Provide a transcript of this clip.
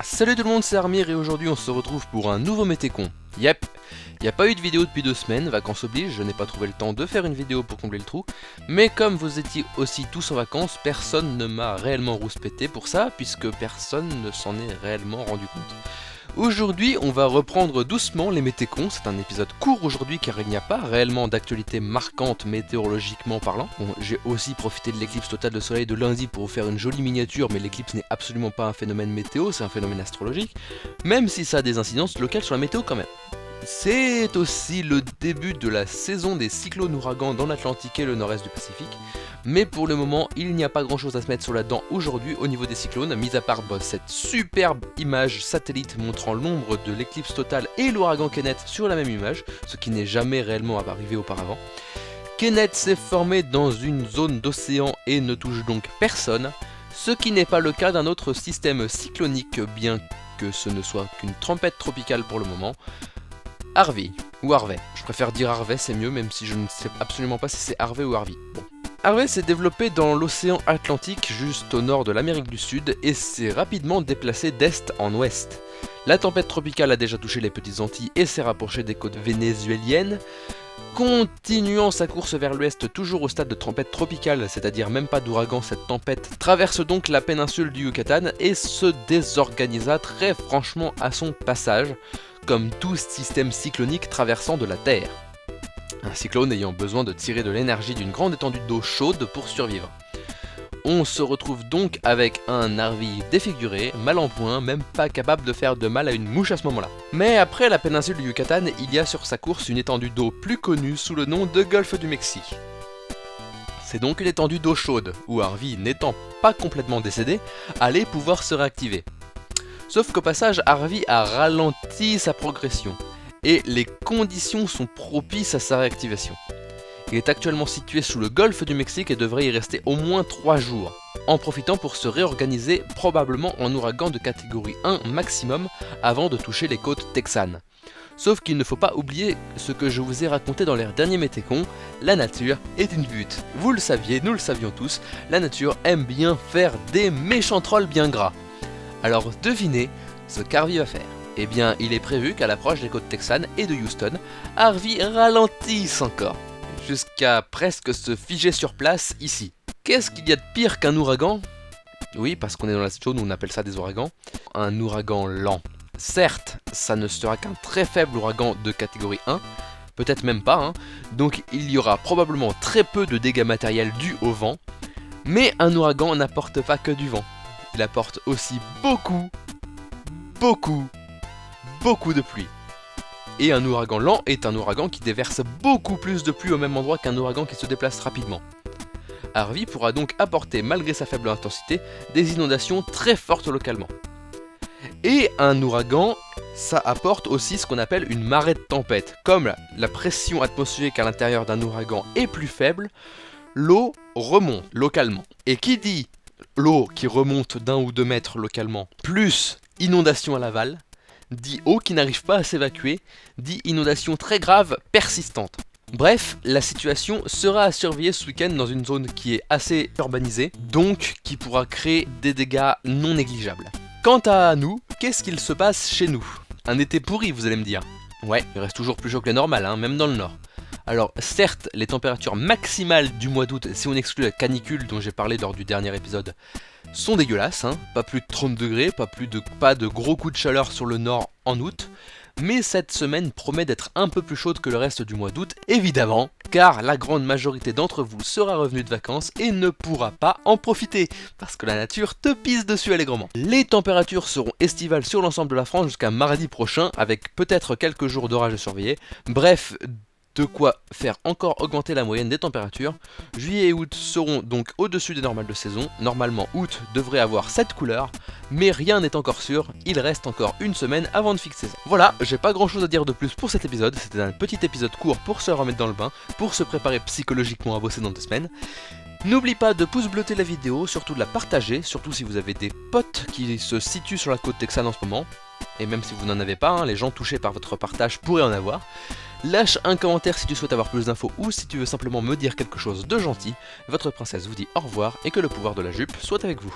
Salut tout le monde, c'est Armir et aujourd'hui on se retrouve pour un nouveau Métécon. Yep, il n'y a pas eu de vidéo depuis 2 semaines, vacances oblige, je n'ai pas trouvé le temps de faire une vidéo pour combler le trou. Mais comme vous étiez aussi tous en vacances, personne ne m'a réellement rouspété pour ça, puisque personne ne s'en est réellement rendu compte. Aujourd'hui, on va reprendre doucement les Métécons. C'est un épisode court aujourd'hui car il n'y a pas réellement d'actualité marquante météorologiquement parlant. Bon, j'ai aussi profité de l'éclipse totale de soleil de lundi pour vous faire une jolie miniature, mais l'éclipse n'est absolument pas un phénomène météo, c'est un phénomène astrologique, même si ça a des incidences locales sur la météo quand même. C'est aussi le début de la saison des cyclones ouragans dans l'Atlantique et le nord-est du Pacifique. Mais pour le moment, il n'y a pas grand chose à se mettre sur la dent aujourd'hui au niveau des cyclones, mis à part cette superbe image satellite montrant l'ombre de l'éclipse totale et l'ouragan Kenneth sur la même image, ce qui n'est jamais réellement arrivé auparavant. Kenneth s'est formé dans une zone d'océan et ne touche donc personne, ce qui n'est pas le cas d'un autre système cyclonique, bien que ce ne soit qu'une tempête tropicale pour le moment. Harvey, ou Harvey, je préfère dire Harvey, c'est mieux, même si je ne sais absolument pas si c'est Harvey ou Harvey. Bon. Harvey s'est développé dans l'océan Atlantique, juste au nord de l'Amérique du Sud, et s'est rapidement déplacé d'est en ouest. La tempête tropicale a déjà touché les Petites Antilles et s'est rapprochée des côtes vénézuéliennes, continuant sa course vers l'ouest toujours au stade de tempête tropicale, c'est-à-dire même pas d'ouragan, cette tempête traverse donc la péninsule du Yucatan et se désorganisa très franchement à son passage, comme tout système cyclonique traversant de la Terre. Un cyclone ayant besoin de tirer de l'énergie d'une grande étendue d'eau chaude pour survivre. On se retrouve donc avec un Harvey défiguré, mal en point, même pas capable de faire de mal à une mouche à ce moment-là. Mais après la péninsule du Yucatan, il y a sur sa course une étendue d'eau plus connue sous le nom de Golfe du Mexique. C'est donc une étendue d'eau chaude, où Harvey, n'étant pas complètement décédé, allait pouvoir se réactiver. Sauf qu'au passage, Harvey a ralenti sa progression, et les conditions sont propices à sa réactivation. Il est actuellement situé sous le golfe du Mexique et devrait y rester au moins 3 jours, en profitant pour se réorganiser probablement en ouragan de catégorie 1 maximum avant de toucher les côtes texanes. Sauf qu'il ne faut pas oublier ce que je vous ai raconté dans les derniers Métécons, la nature est une pute. Vous le saviez, nous le savions tous, la nature aime bien faire des méchants trolls bien gras. Alors devinez ce qu'Harvey va faire. Eh bien, il est prévu qu'à l'approche des côtes texanes et de Houston, Harvey ralentisse encore, jusqu'à presque se figer sur place ici. Qu'est-ce qu'il y a de pire qu'un ouragan? Oui, parce qu'on est dans la zone où on appelle ça des ouragans. Un ouragan lent. Certes, ça ne sera qu'un très faible ouragan de catégorie 1, peut-être même pas, hein. Donc il y aura probablement très peu de dégâts matériels dus au vent, mais un ouragan n'apporte pas que du vent. Il apporte aussi beaucoup de pluie. Et un ouragan lent est un ouragan qui déverse beaucoup plus de pluie au même endroit qu'un ouragan qui se déplace rapidement. Harvey pourra donc apporter, malgré sa faible intensité, des inondations très fortes localement. Et un ouragan, ça apporte aussi ce qu'on appelle une marée de tempête. Comme la pression atmosphérique à l'intérieur d'un ouragan est plus faible, l'eau remonte localement. Et qui dit l'eau qui remonte d'1 ou 2 mètres localement, plus inondation à l'aval, dit eau qui n'arrive pas à s'évacuer, dit inondation très grave, persistante. Bref, la situation sera à surveiller ce week-end dans une zone qui est assez urbanisée, donc qui pourra créer des dégâts non négligeables. Quant à nous, qu'est-ce qu'il se passe chez nous? Un été pourri, vous allez me dire. Ouais, il reste toujours plus chaud que les normales, hein, même dans le nord. Alors certes, les températures maximales du mois d'août, si on exclut la canicule dont j'ai parlé lors du dernier épisode, sont dégueulasses, hein. Pas plus de 30 degrés, pas de gros coups de chaleur sur le nord en août, mais cette semaine promet d'être un peu plus chaude que le reste du mois d'août, évidemment, car la grande majorité d'entre vous sera revenue de vacances et ne pourra pas en profiter, parce que la nature te pisse dessus allègrement. Les températures seront estivales sur l'ensemble de la France jusqu'à mardi prochain, avec peut-être quelques jours d'orage à surveiller, bref, de quoi faire encore augmenter la moyenne des températures. Juillet et août seront donc au-dessus des normales de saison. Normalement, août devrait avoir cette couleur, mais rien n'est encore sûr, il reste encore une semaine avant de fixer ça. Voilà, j'ai pas grand chose à dire de plus pour cet épisode, c'était un petit épisode court pour se remettre dans le bain, pour se préparer psychologiquement à bosser dans 2 semaines. N'oublie pas de pouce bleuter la vidéo, surtout de la partager, surtout si vous avez des potes qui se situent sur la côte texane en ce moment. Et même si vous n'en avez pas, hein, les gens touchés par votre partage pourraient en avoir. Lâche un commentaire si tu souhaites avoir plus d'infos ou si tu veux simplement me dire quelque chose de gentil. Votre princesse vous dit au revoir et que le pouvoir de la jupe soit avec vous.